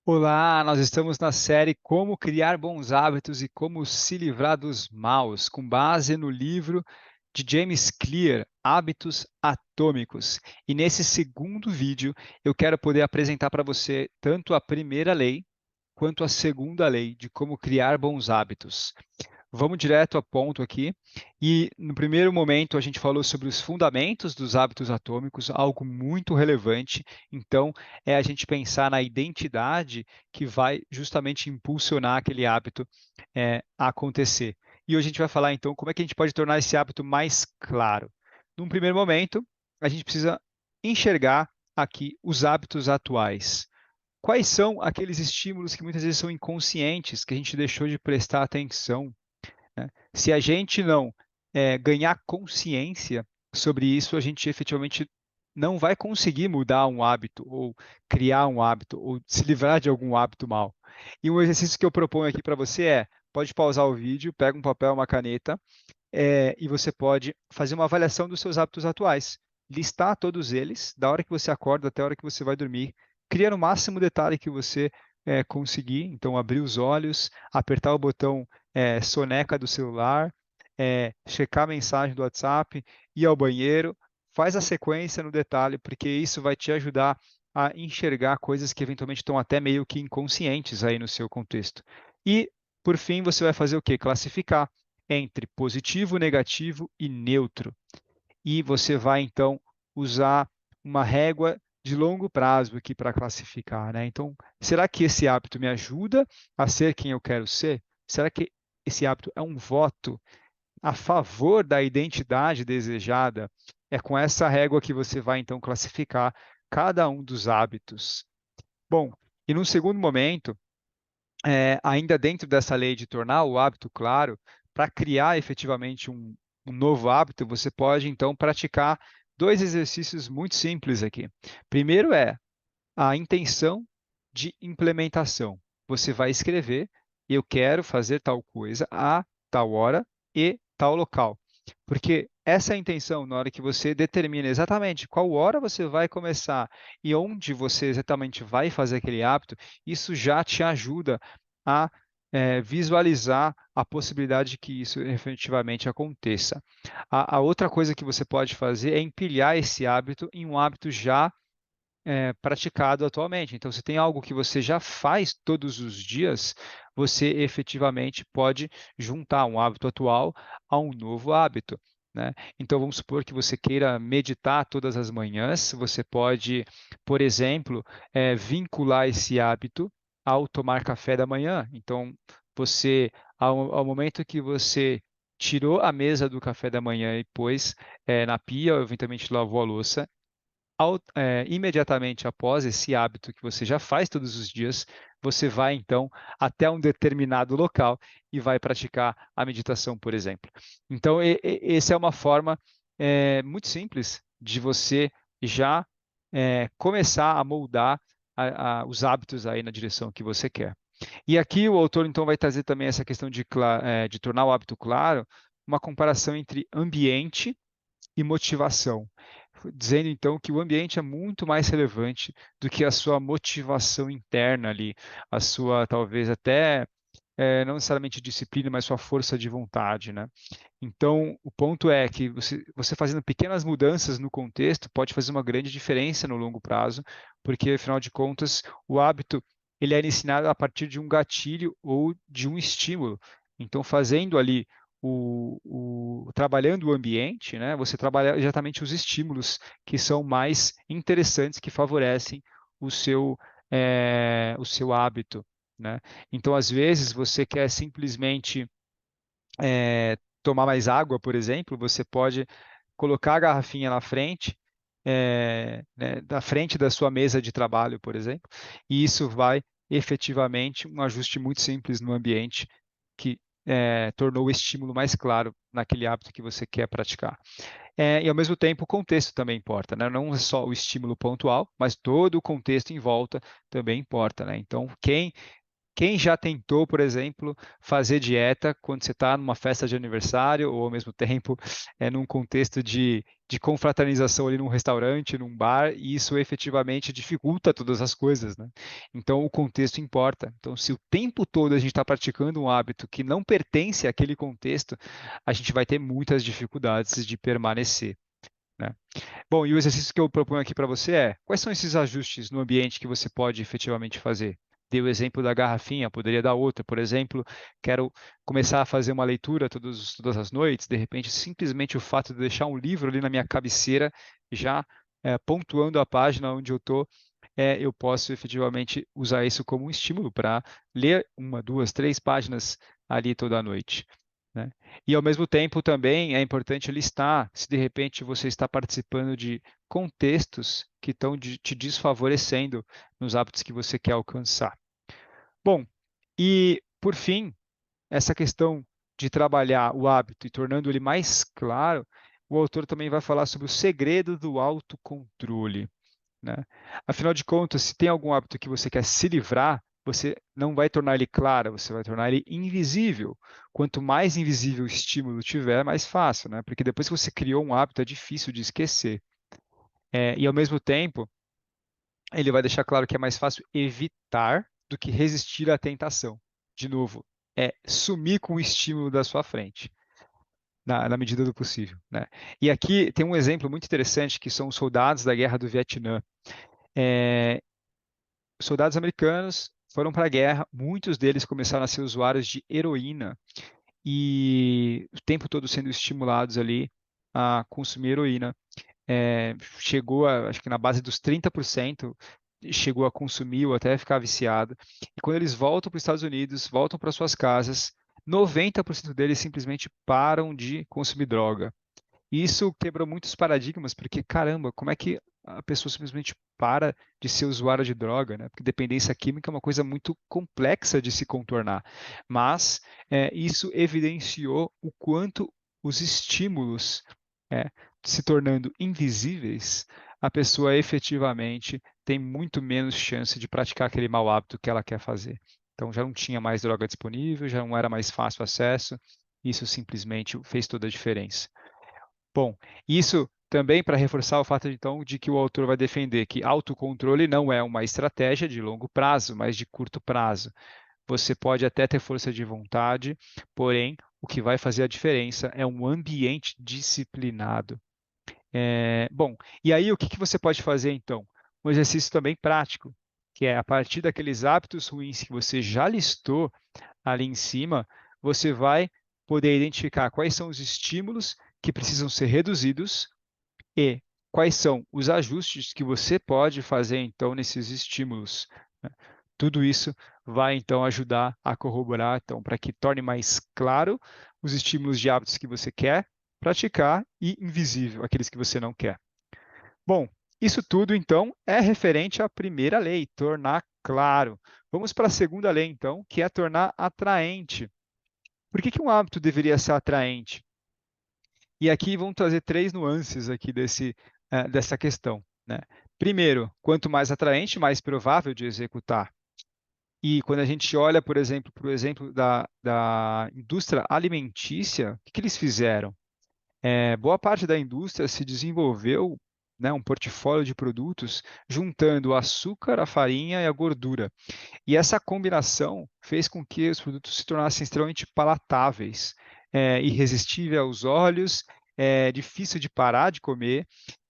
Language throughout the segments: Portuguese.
Olá, nós estamos na série Como Criar Bons Hábitos e Como Se Livrar dos Maus, com base no livro de James Clear, Hábitos Atômicos. E nesse segundo vídeo, eu quero poder apresentar para você tanto a primeira lei quanto a segunda lei de como criar bons hábitos. Vamos direto ao ponto aqui. E no primeiro momento a gente falou sobre os fundamentos dos hábitos atômicos, algo muito relevante. Então, é a gente pensar na identidade que vai justamente impulsionar aquele hábito a acontecer. E hoje a gente vai falar então como é que a gente pode tornar esse hábito mais claro. Num primeiro momento, a gente precisa enxergar aqui os hábitos atuais. Quais são aqueles estímulos que muitas vezes são inconscientes, que a gente deixou de prestar atenção, né? Se a gente não ganhar consciência sobre isso, a gente efetivamente não vai conseguir mudar um hábito, ou criar um hábito, ou se livrar de algum hábito mal. E um exercício que eu proponho aqui para você pode pausar o vídeo, pega um papel, uma caneta, e você pode fazer uma avaliação dos seus hábitos atuais. Listar todos eles, da hora que você acorda até a hora que você vai dormir. Cria no máximo detalhe que você conseguir. Então, abrir os olhos, apertar o botão soneca do celular, checar a mensagem do WhatsApp, ir ao banheiro. Faz a sequência no detalhe, porque isso vai te ajudar a enxergar coisas que eventualmente estão até meio que inconscientes aí no seu contexto. E, por fim, você vai fazer o quê? Classificar entre positivo, negativo e neutro. E você vai, então, usar uma régua de longo prazo aqui para classificar, né? Então, será que esse hábito me ajuda a ser quem eu quero ser? Será que esse hábito é um voto a favor da identidade desejada? É com essa régua que você vai, então, classificar cada um dos hábitos. Bom, e num segundo momento, ainda dentro dessa lei de tornar o hábito claro, para criar efetivamente um novo hábito, você pode então praticar dois exercícios muito simples aqui. Primeiro é a intenção de implementação. Você vai escrever: eu quero fazer tal coisa a tal hora e tal local. Porque essa é a intenção, na hora que você determina exatamente qual hora você vai começar e onde você exatamente vai fazer aquele hábito, isso já te ajuda a visualizar a possibilidade de que isso efetivamente aconteça. A outra coisa que você pode fazer é empilhar esse hábito em um hábito já praticado atualmente. Então, se tem algo que você já faz todos os dias, você efetivamente pode juntar um hábito atual a um novo hábito, né? Então, vamos supor que você queira meditar todas as manhãs, você pode, por exemplo, vincular esse hábito ao tomar café da manhã. Então, você, ao momento que você tirou a mesa do café da manhã e pôs na pia, ou eventualmente lavou a louça, imediatamente após esse hábito que você já faz todos os dias, você vai então até um determinado local e vai praticar a meditação, por exemplo. Então, essa é uma forma muito simples de você já começar a moldar os hábitos aí na direção que você quer. E aqui o autor então vai trazer também essa questão de tornar o hábito claro, uma comparação entre ambiente e motivação, dizendo então que o ambiente é muito mais relevante do que a sua motivação interna ali, a sua talvez até não necessariamente disciplina, mas sua força de vontade, né? Então, o ponto é que você fazendo pequenas mudanças no contexto pode fazer uma grande diferença no longo prazo, porque afinal de contas, o hábito ele é ensinado a partir de um gatilho ou de um estímulo. Então, fazendo ali trabalhando o ambiente, né, você trabalha exatamente os estímulos que são mais interessantes, que favorecem o seu, o seu hábito, né? Então, às vezes, você quer simplesmente tomar mais água, por exemplo, você pode colocar a garrafinha na frente, né, na frente da sua mesa de trabalho, por exemplo, e isso vai efetivamente um ajuste muito simples no ambiente que tornou o estímulo mais claro naquele hábito que você quer praticar. E ao mesmo tempo o contexto também importa, né? Não é só o estímulo pontual, mas todo o contexto em volta também importa, né? Então, quem Quem já tentou, por exemplo, fazer dieta quando você está numa festa de aniversário ou ao mesmo tempo num contexto de confraternização ali num restaurante, num bar, e isso efetivamente dificulta todas as coisas, né? Então o contexto importa. Então, se o tempo todo a gente está praticando um hábito que não pertence àquele contexto, a gente vai ter muitas dificuldades de permanecer, né? Bom, e o exercício que eu proponho aqui para você é: quais são esses ajustes no ambiente que você pode efetivamente fazer? Dei o exemplo da garrafinha, poderia dar outra. Por exemplo, quero começar a fazer uma leitura todas as noites, de repente, simplesmente o fato de deixar um livro ali na minha cabeceira, já pontuando a página onde eu estou, eu posso efetivamente usar isso como um estímulo para ler uma, duas, três páginas ali toda noite, né? E ao mesmo tempo também é importante listar se de repente você está participando de contextos que estão te desfavorecendo nos hábitos que você quer alcançar. Bom, e por fim, essa questão de trabalhar o hábito e tornando ele mais claro, o autor também vai falar sobre o segredo do autocontrole, né? Afinal de contas, se tem algum hábito que você quer se livrar, você não vai tornar ele claro, você vai tornar ele invisível. Quanto mais invisível o estímulo tiver, mais fácil, né? Porque depois que você criou um hábito, é difícil de esquecer. E ao mesmo tempo, ele vai deixar claro que é mais fácil evitar do que resistir à tentação. De novo, é sumir com o estímulo da sua frente, na medida do possível, né? E aqui tem um exemplo muito interessante que são os soldados da Guerra do Vietnã. É, Soldados americanos foram para a guerra, muitos deles começaram a ser usuários de heroína e o tempo todo sendo estimulados ali a consumir heroína. Chegou acho que na base dos 30%, chegou a consumir ou até ficar viciado. E quando eles voltam para os Estados Unidos, voltam para suas casas, 90% deles simplesmente param de consumir droga. E isso quebrou muitos paradigmas, porque, caramba, como é que a pessoa simplesmente para de ser usuária de droga, né? Porque dependência química é uma coisa muito complexa de se contornar. Mas isso evidenciou o quanto os estímulos, é, se tornando invisíveis, a pessoa efetivamente tem muito menos chance de praticar aquele mau hábito que ela quer fazer. Então já não tinha mais droga disponível, já não era mais fácil acesso, isso simplesmente fez toda a diferença. Bom, isso também para reforçar o fato, então, de que o autor vai defender que autocontrole não é uma estratégia de longo prazo, mas de curto prazo. Você pode até ter força de vontade, porém, o que vai fazer a diferença é um ambiente disciplinado. Bom, e aí o que você pode fazer, então? Um exercício também prático, que é a partir daqueles hábitos ruins que você já listou ali em cima, você vai poder identificar quais são os estímulos que precisam ser reduzidos e quais são os ajustes que você pode fazer então nesses estímulos, né? Tudo isso vai então ajudar a corroborar então para que torne mais claro os estímulos de hábitos que você quer praticar e invisível aqueles que você não quer. Bom, isso tudo então é referente à primeira lei, tornar claro. Vamos para a segunda lei então, que é tornar atraente. Por que um hábito deveria ser atraente? E aqui vamos trazer três nuances aqui dessa questão, né? Primeiro, quanto mais atraente, mais provável de executar. E quando a gente olha, por exemplo, para o exemplo da indústria alimentícia, o que eles fizeram? Boa parte da indústria se desenvolveu, né, um portfólio de produtos juntando o açúcar, a farinha e a gordura. E essa combinação fez com que os produtos se tornassem extremamente palatáveis, irresistível aos olhos, difícil de parar de comer.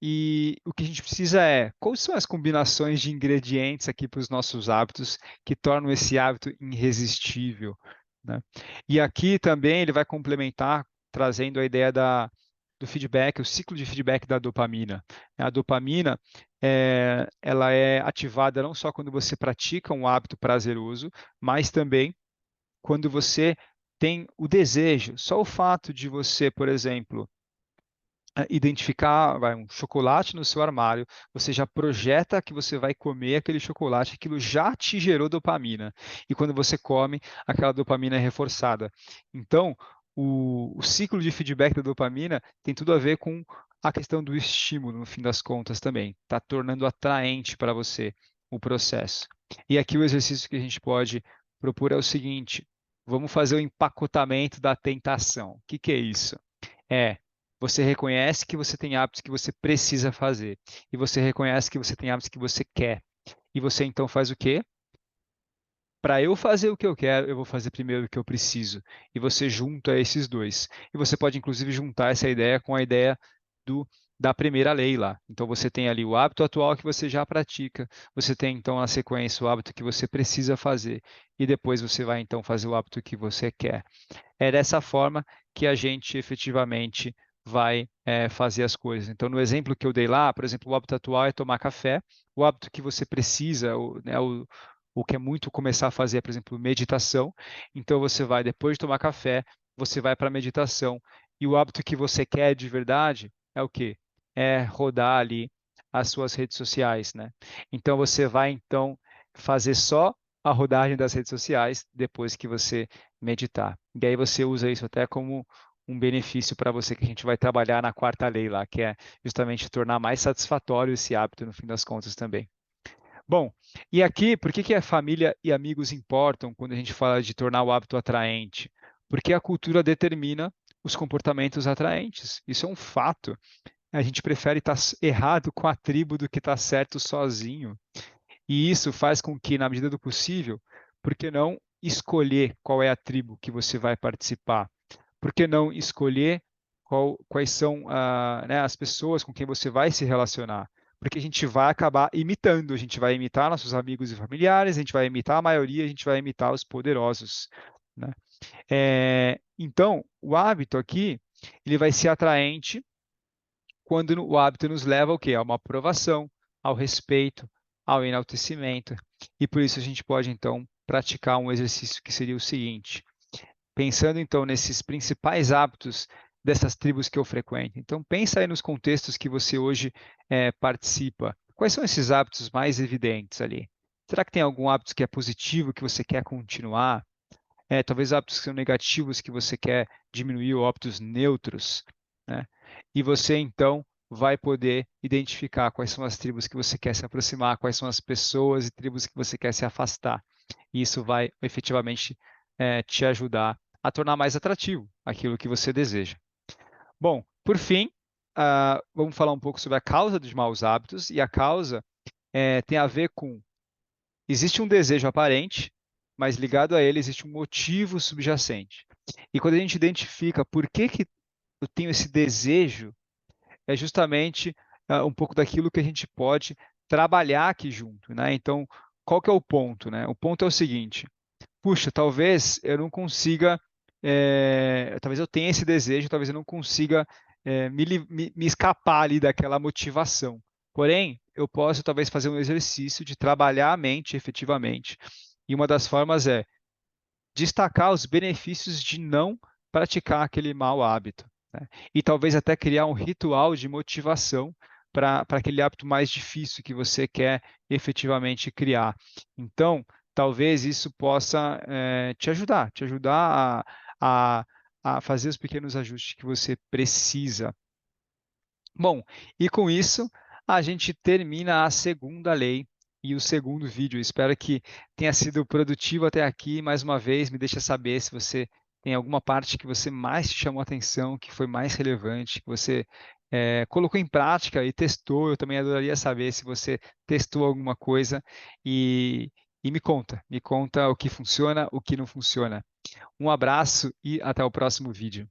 E o que a gente precisa é, quais são as combinações de ingredientes aqui para os nossos hábitos que tornam esse hábito irresistível, né? E aqui também ele vai complementar, trazendo a ideia do feedback, o ciclo de feedback da dopamina. A dopamina, ela é ativada não só quando você pratica um hábito prazeroso, mas também quando você tem o desejo. Só o fato de você, por exemplo, identificar um chocolate no seu armário, você já projeta que você vai comer aquele chocolate, aquilo já te gerou dopamina. E quando você come, aquela dopamina é reforçada. Então, o ciclo de feedback da dopamina tem tudo a ver com a questão do estímulo, no fim das contas, também. Está tornando atraente para você o processo. E aqui o exercício que a gente pode propor é o seguinte: vamos fazer o empacotamento da tentação. O que é isso? Você reconhece que você tem hábitos que você precisa fazer, e você reconhece que você tem hábitos que você quer. E você então faz o quê? Para eu fazer o que eu quero, eu vou fazer primeiro o que eu preciso. E você junta esses dois. E você pode, inclusive, juntar essa ideia com a ideia do, da primeira lei lá. Então, você tem ali o hábito atual que você já pratica. Você tem, então, na sequência, o hábito que você precisa fazer. E depois você vai, então, fazer o hábito que você quer. É dessa forma que a gente efetivamente vai fazer as coisas. Então, no exemplo que eu dei lá, por exemplo, o hábito atual é tomar café. O hábito que você precisa, o que é muito começar a fazer, por exemplo, meditação. Então, você vai, depois de tomar café, você vai para a meditação. E o hábito que você quer de verdade é o quê? É rodar ali as suas redes sociais, né? Então, você vai, então, fazer só a rodagem das redes sociais depois que você meditar. E aí você usa isso até como um benefício para você que a gente vai trabalhar na quarta lei lá, que é justamente tornar mais satisfatório esse hábito no fim das contas também. Bom, e aqui, por que que a família e amigos importam quando a gente fala de tornar o hábito atraente? Porque a cultura determina os comportamentos atraentes. Isso é um fato. A gente prefere estar errado com a tribo do que estar certo sozinho. E isso faz com que, na medida do possível, por que não escolher qual é a tribo que você vai participar? Por que não escolher quais são né, as pessoas com quem você vai se relacionar? Porque a gente vai acabar imitando, a gente vai imitar nossos amigos e familiares, a gente vai imitar a maioria, a gente vai imitar os poderosos, né? Então, o hábito aqui, ele vai ser atraente quando o hábito nos leva ao quê? A uma aprovação, ao respeito, ao enaltecimento. E por isso a gente pode, então, praticar um exercício que seria o seguinte: pensando então nesses principais hábitos dessas tribos que eu frequento. Então, pensa aí nos contextos que você hoje participa. Quais são esses hábitos mais evidentes ali? Será que tem algum hábito que é positivo que você quer continuar? Talvez hábitos que são negativos que você quer diminuir, ou hábitos neutros, né? E você então vai poder identificar quais são as tribos que você quer se aproximar, quais são as pessoas e tribos que você quer se afastar. E isso vai efetivamente te ajudar a tornar mais atrativo aquilo que você deseja. Bom, por fim, vamos falar um pouco sobre a causa dos maus hábitos, e a causa tem a ver com: existe um desejo aparente, mas ligado a ele existe um motivo subjacente. E quando a gente identifica por que eu tenho esse desejo, é justamente um pouco daquilo que a gente pode trabalhar aqui junto, né? Então, qual que é o ponto, né? O ponto é o seguinte: puxa, talvez eu não consiga, talvez eu tenha esse desejo, talvez eu não consiga me escapar ali daquela motivação. Porém, eu posso talvez fazer um exercício de trabalhar a mente efetivamente. E uma das formas é destacar os benefícios de não praticar aquele mau hábito, né? E talvez até criar um ritual de motivação para aquele hábito mais difícil que você quer efetivamente criar. Então, talvez isso possa te ajudar a fazer os pequenos ajustes que você precisa. Bom, e com isso a gente termina a segunda lei e o segundo vídeo. Espero que tenha sido produtivo até aqui. Mais uma vez, me deixa saber se você tem alguma parte que você mais te chamou a atenção, que foi mais relevante, que você colocou em prática e testou. Eu também adoraria saber se você testou alguma coisa e me conta o que funciona, o que não funciona. Um abraço e até o próximo vídeo.